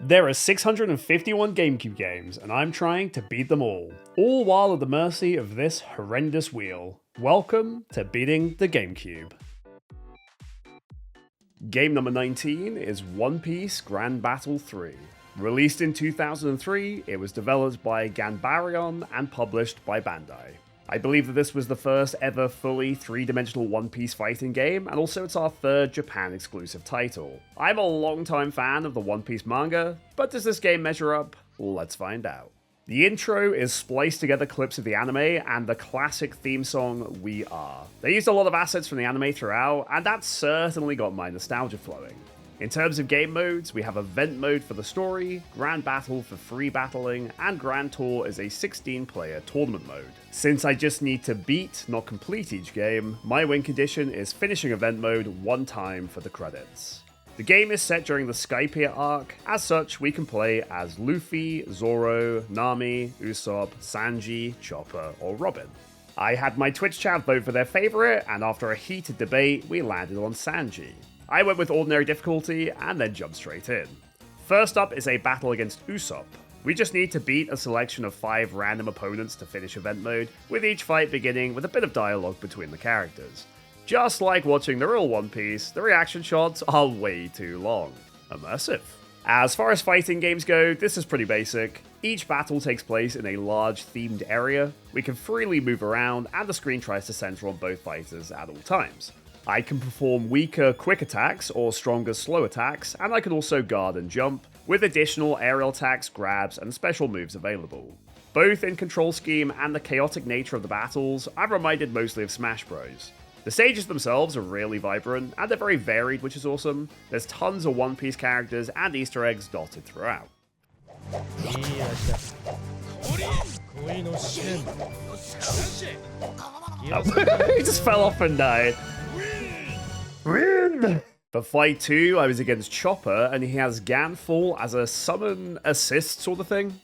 There are 651 GameCube games, and I'm trying to beat them all while at the mercy of this horrendous wheel. Welcome to Beating the GameCube. Game number 19 is One Piece Grand Battle 3. Released in 2003, it was developed by Ganbarion and published by Bandai. I believe that this was the first ever fully three-dimensional One Piece fighting game, and also it's our third Japan-exclusive title. I'm a long-time fan of the One Piece manga, but does this game measure up? Let's find out. The intro is spliced together clips of the anime and the classic theme song, We Are. They used a lot of assets from the anime throughout, and that certainly got my nostalgia flowing. In terms of game modes, we have Event Mode for the story, Grand Battle for free battling, and Grand Tour is a 16-player tournament mode. Since I just need to beat, not complete each game, my win condition is finishing Event Mode one time for the credits. The game is set during the Skypiea arc. As such, we can play as Luffy, Zoro, Nami, Usopp, Sanji, Chopper, or Robin. I had my Twitch chat vote for their favourite, and after a heated debate, we landed on Sanji. I went with ordinary difficulty and then jumped straight in. First up is a battle against Usopp. We just need to beat a selection of 5 random opponents to finish event mode, with each fight beginning with a bit of dialogue between the characters. Just like watching the real One Piece, the reaction shots are way too long. Immersive. As far as fighting games go, this is pretty basic. Each battle takes place in a large themed area. We can freely move around, and the screen tries to center on both fighters at all times. I can perform weaker quick attacks or stronger slow attacks, and I can also guard and jump, with additional aerial attacks, grabs, and special moves available. Both in control scheme and the chaotic nature of the battles, I'm reminded mostly of Smash Bros. The stages themselves are really vibrant, and they're very varied, which is awesome. There's tons of One Piece characters and Easter eggs dotted throughout. Oh. He just fell off and died. For fight 2, I was against Chopper, and he has Ganfall as a summon assist sort of thing.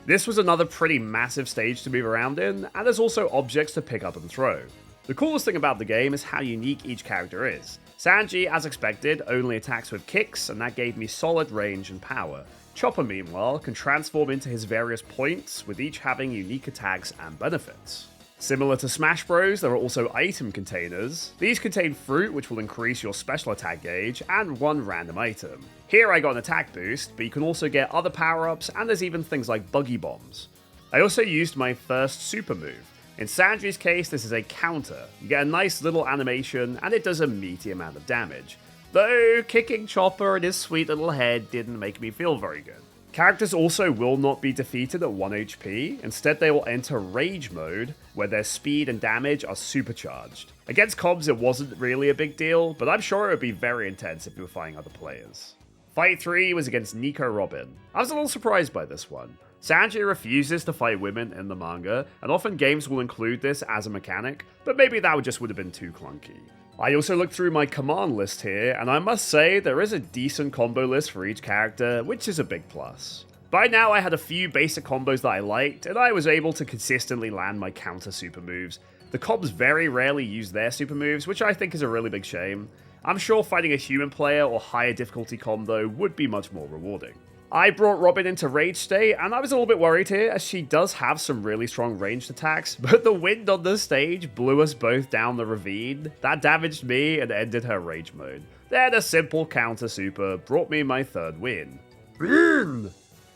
This was another pretty massive stage to move around in, and there's also objects to pick up and throw. The coolest thing about the game is how unique each character is. Sanji, as expected, only attacks with kicks, and that gave me solid range and power. Chopper, meanwhile, can transform into his various points, with each having unique attacks and benefits. Similar to Smash Bros, there are also item containers. These contain fruit, which will increase your special attack gauge, and one random item. Here I got an attack boost, but you can also get other power-ups, and there's even things like buggy bombs. I also used my first super move. In Sanji's case, this is a counter. You get a nice little animation, and it does a meaty amount of damage. Though, kicking Chopper in his sweet little head didn't make me feel very good. Characters also will not be defeated at 1 HP, instead they will enter Rage mode, where their speed and damage are supercharged. Against Cobbs it wasn't really a big deal, but I'm sure it would be very intense if you were fighting other players. Fight 3 was against Nico Robin. I was a little surprised by this one. Sanji refuses to fight women in the manga, and often games will include this as a mechanic, but maybe that just would have been too clunky. I also looked through my command list here, and I must say there is a decent combo list for each character, which is a big plus. By now I had a few basic combos that I liked, and I was able to consistently land my counter super moves. The Cobbs very rarely use their super moves, which I think is a really big shame. I'm sure fighting a human player or higher difficulty combo would be much more rewarding. I brought Robin into rage state, and I was a little bit worried here, as she does have some really strong ranged attacks, but the wind on the stage blew us both down the ravine. That damaged me and ended her rage mode. Then a simple counter super brought me my third win.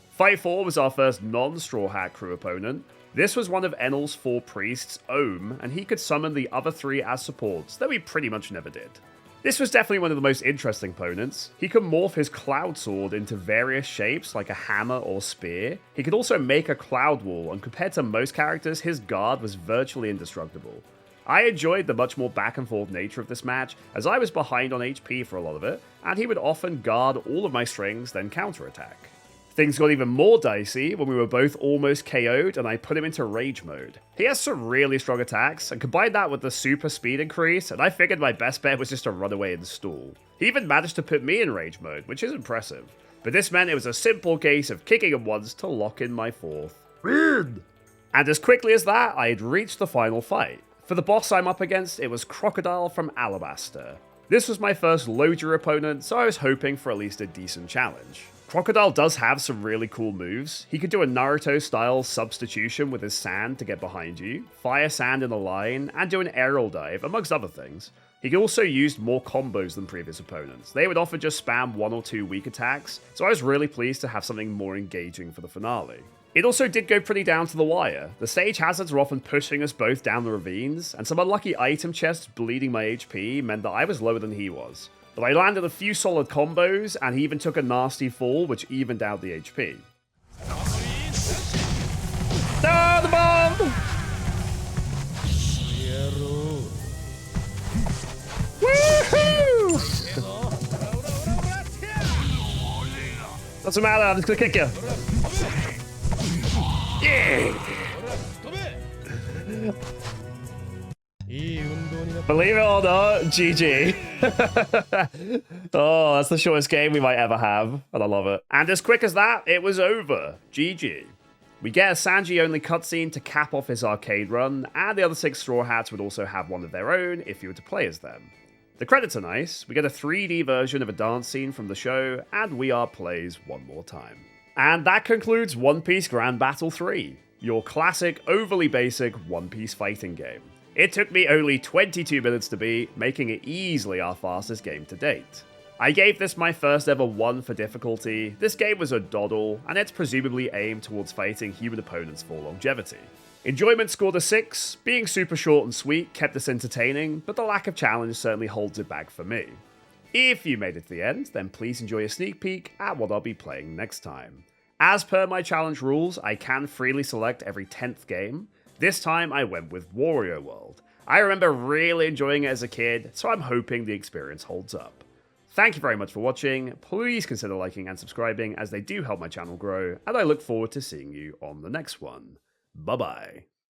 Fight 4 was our first non-Straw Hat crew opponent. This was one of Enel's 4 priests, Ohm, and he could summon the other 3 as supports, though he pretty much never did. This was definitely one of the most interesting opponents. He could morph his Cloud Sword into various shapes like a hammer or spear. He could also make a Cloud Wall, and compared to most characters, his guard was virtually indestructible. I enjoyed the much more back and forth nature of this match, as I was behind on HP for a lot of it, and he would often guard all of my strings, then counterattack. Things got even more dicey when we were both almost KO'd and I put him into rage mode. He has some really strong attacks, and combined that with the super speed increase, and I figured my best bet was just to run away and stall. He even managed to put me in rage mode, which is impressive. But this meant it was a simple case of kicking him once to lock in my 4th win. And as quickly as that, I had reached the final fight. For the boss I'm up against, it was Crocodile from Alabaster. This was my first low-tier opponent, so I was hoping for at least a decent challenge. Crocodile does have some really cool moves. He could do a Naruto-style substitution with his sand to get behind you, fire sand in a line, and do an aerial dive, amongst other things. He could also use more combos than previous opponents. They would often just spam 1 or 2 weak attacks, so I was really pleased to have something more engaging for the finale. It also did go pretty down to the wire. The stage hazards were often pushing us both down the ravines, and some unlucky item chests bleeding my HP meant that I was lower than he was. But I landed a few solid combos, and he even took a nasty fall, which evened out the HP. Ah, the bomb! Woohoo! Doesn't matter, I'm just gonna kick you. Yeah! Believe it or not, GG. Oh, that's the shortest game we might ever have, and I love it. And as quick as that, it was over. GG. We get a Sanji-only cutscene to cap off his arcade run, and the other 6 Straw Hats would also have one of their own if you were to play as them. The credits are nice, we get a 3D version of a dance scene from the show, and we are plays one more time. And that concludes One Piece Grand Battle 3, your classic, overly basic One Piece fighting game. It took me only 22 minutes to beat, making it easily our fastest game to date. I gave this my first ever 1 for difficulty. This game was a doddle, and it's presumably aimed towards fighting human opponents for longevity. Enjoyment scored a 6, being super short and sweet kept this entertaining, but the lack of challenge certainly holds it back for me. If you made it to the end, then please enjoy a sneak peek at what I'll be playing next time. As per my challenge rules, I can freely select every 10th game. This time I went with Wario World. I remember really enjoying it as a kid, so I'm hoping the experience holds up. Thank you very much for watching, please consider liking and subscribing as they do help my channel grow, and I look forward to seeing you on the next one. Bye bye.